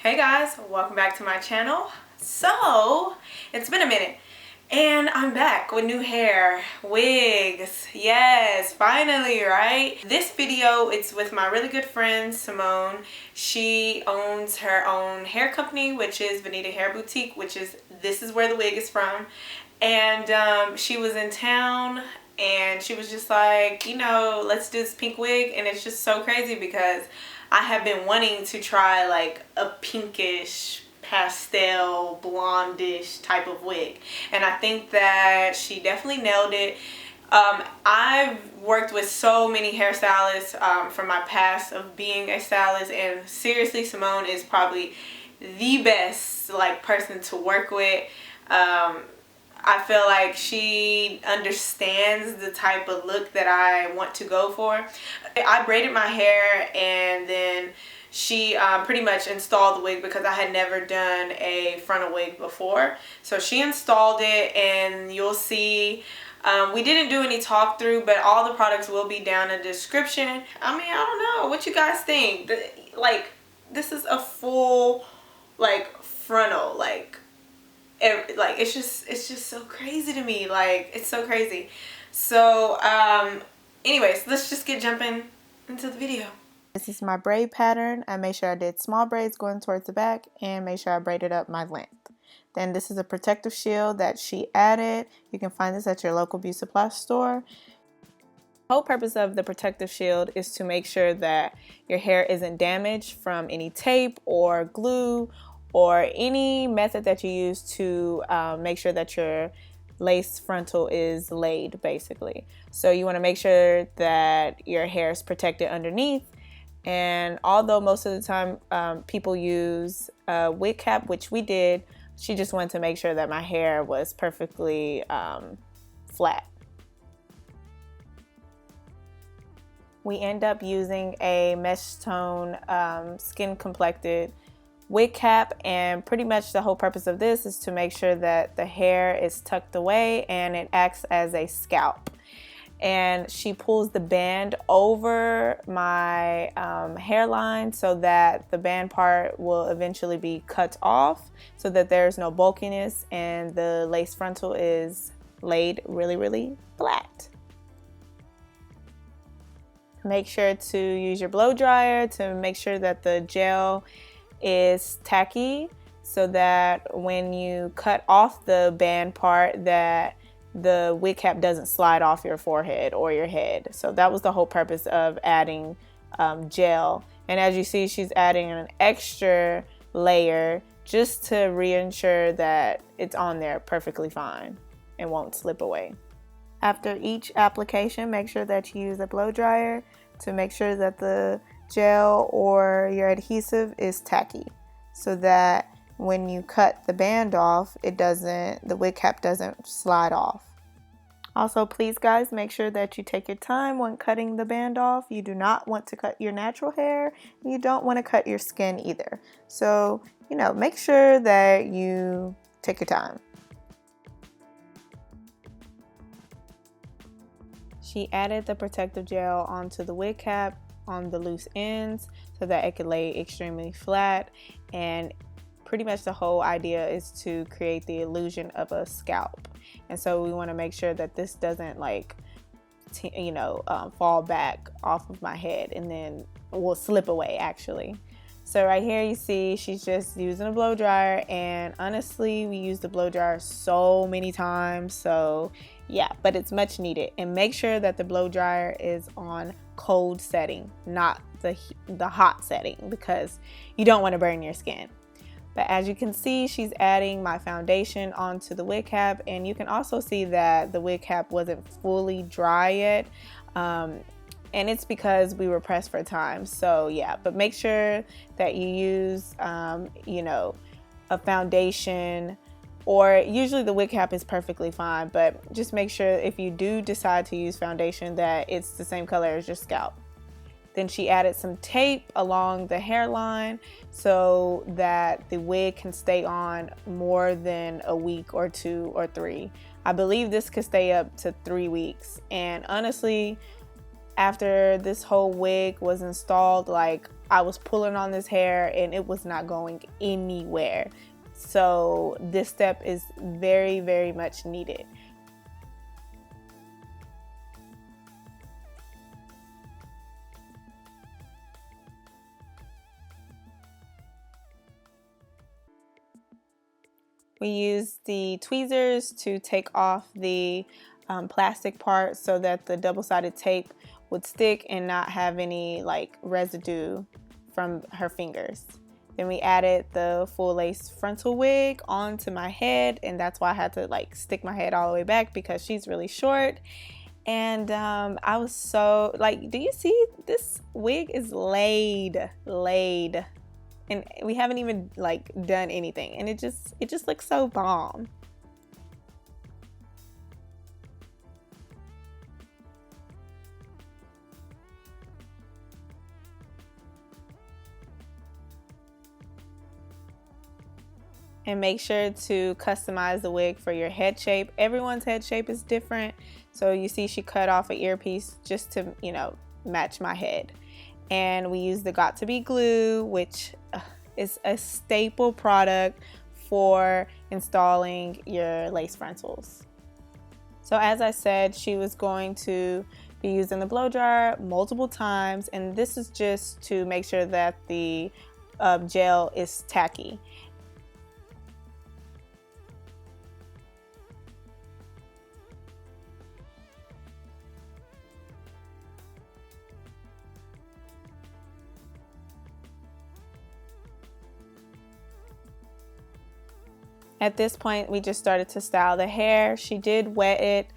Hey guys, welcome back to my channel. So, it's been a minute and I'm back with new hair, wigs. Yes, finally, right? This video, it's with my really good friend, Simone. She owns her own hair company, which is Vanita Hair Boutique, this is where the wig is from. And she was in town and she was just like, you know, let's do this pink wig. And it's just so crazy because I have been wanting to try like a pinkish pastel blondish type of wig, and I think that she definitely nailed it. I've worked with so many hairstylists from my past of being a stylist, and seriously, Simone is probably the best like person to work with. I feel like she understands the type of look that I want to go for. I braided my hair and then she pretty much installed the wig because I had never done a frontal wig before. So she installed it, and you'll see we didn't do any talk through, but all the products will be down in the description. I mean, I don't know what you guys think. Like, this is a full like frontal, like it's just so crazy to me. Like, it's so crazy. So anyways, let's just get jumping into the video. This is my braid pattern. I made sure I did small braids going towards the back and made sure I braided up my length. Then this is a protective shield that she added. You can find this at your local beauty supply store. The whole purpose of the protective shield is to make sure that your hair isn't damaged from any tape or glue or any method that you use to make sure that your lace frontal is laid, basically. So you want to make sure that your hair is protected underneath. And although most of the time people use a wig cap, which we did, she just wanted to make sure that my hair was perfectly flat. We end up using a mesh tone skin complected wig cap, and pretty much the whole purpose of this is to make sure that the hair is tucked away and it acts as a scalp. And she pulls the band over my hairline so that the band part will eventually be cut off so that there's no bulkiness and the lace frontal is laid really flat. Make sure to use your blow dryer to make sure that the gel is tacky so that when you cut off the band part that the wig cap doesn't slide off your forehead or your head. So that was the whole purpose of adding gel. And as you see, she's adding an extra layer just to reassure that it's on there perfectly fine and won't slip away. After each application, make sure that you use a blow dryer to make sure that the gel or your adhesive is tacky so that when you cut the band off, the wig cap doesn't slide off. Also, please guys, make sure that you take your time when cutting the band off. You do not want to cut your natural hair. You don't want to cut your skin either. So, you know, make sure that you take your time. She added the protective gel onto the wig cap on the loose ends so that it could lay extremely flat, and pretty much the whole idea is to create the illusion of a scalp. And so we want to make sure that this doesn't like fall back off of my head and then will slip away actually. So right here you see she's just using a blow dryer, and honestly we use the blow dryer so many times, so yeah, but it's much needed. And make sure that the blow dryer is on cold setting, not the hot setting, because you don't want to burn your skin. But as you can see, she's adding my foundation onto the wig cap, and you can also see that the wig cap wasn't fully dry yet, and it's because we were pressed for time. So yeah, but make sure that you use a foundation, or usually the wig cap is perfectly fine, but just make sure if you do decide to use foundation that it's the same color as your scalp. Then she added some tape along the hairline so that the wig can stay on more than a week or 2 or 3. I believe this could stay up to 3 weeks. And honestly, after this whole wig was installed, like I was pulling on this hair and it was not going anywhere. So this step is very, very much needed. We use the tweezers to take off the plastic part so that the double-sided tape would stick and not have any like residue from her fingers. Then we added the full lace frontal wig onto my head, and that's why I had to like stick my head all the way back because she's really short. And I was so like, do you see this wig is laid, and we haven't even like done anything, and it just looks so bomb. And make sure to customize the wig for your head shape. Everyone's head shape is different. So you see she cut off an earpiece just to, you know, match my head. And we use the Got2B glue, which is a staple product for installing your lace frontals. So as I said, she was going to be using the blow dryer multiple times, and this is just to make sure that the gel is tacky. At this point, we just started to style the hair. She did wet it,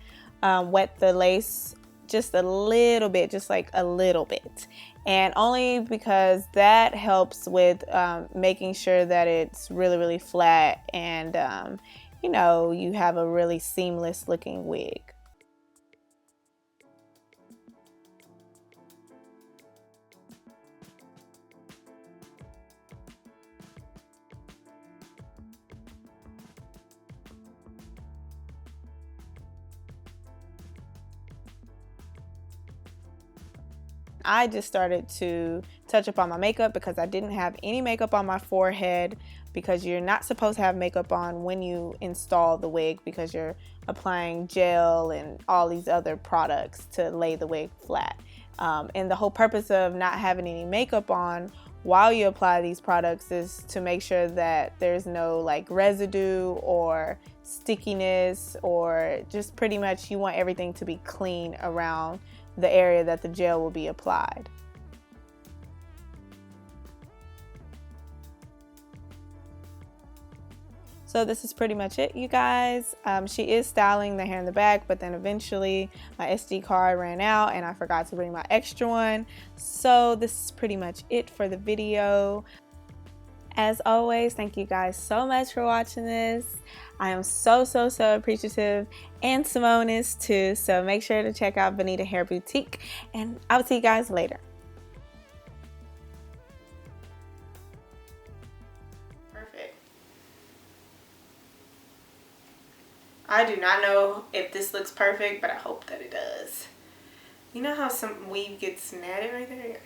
wet the lace just a little bit, just like a little bit. And only because that helps with making sure that it's really, really flat and, you know, you have a really seamless looking wig. I just started to touch up on my makeup because I didn't have any makeup on my forehead, because you're not supposed to have makeup on when you install the wig because you're applying gel and all these other products to lay the wig flat. And the whole purpose of not having any makeup on while you apply these products is to make sure that there's no like residue or stickiness, or just pretty much you want everything to be clean around the area that the gel will be applied. So this is pretty much it, you guys. She is styling the hair in the back, but then eventually my SD card ran out and I forgot to bring my extra one. So this is pretty much it for the video. As always, thank you guys so much for watching this. I am so appreciative, and Simone is too. So make sure to check out Bonita Hair Boutique, and I'll see you guys later. Perfect. I do not know if this looks perfect, but I hope that it does. You know how some weave gets matted right there?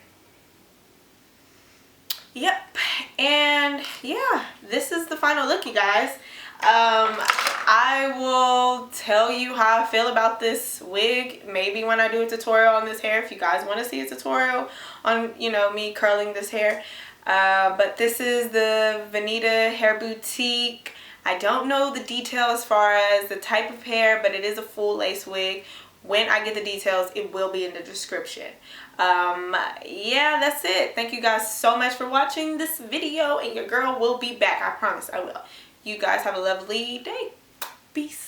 Yep. And yeah, this is the final look, you guys. I will tell you how I feel about this wig maybe when I do a tutorial on this hair, if you guys want to see a tutorial on, you know, me curling this hair. But this is the Bonita Hair Boutique. I don't know the detail as far as the type of hair, but it is a full lace wig. When I get the details, it will be in the description. Yeah, that's it. Thank you guys so much for watching this video, and your girl will be back. I promise I will. You guys have a lovely day. Peace.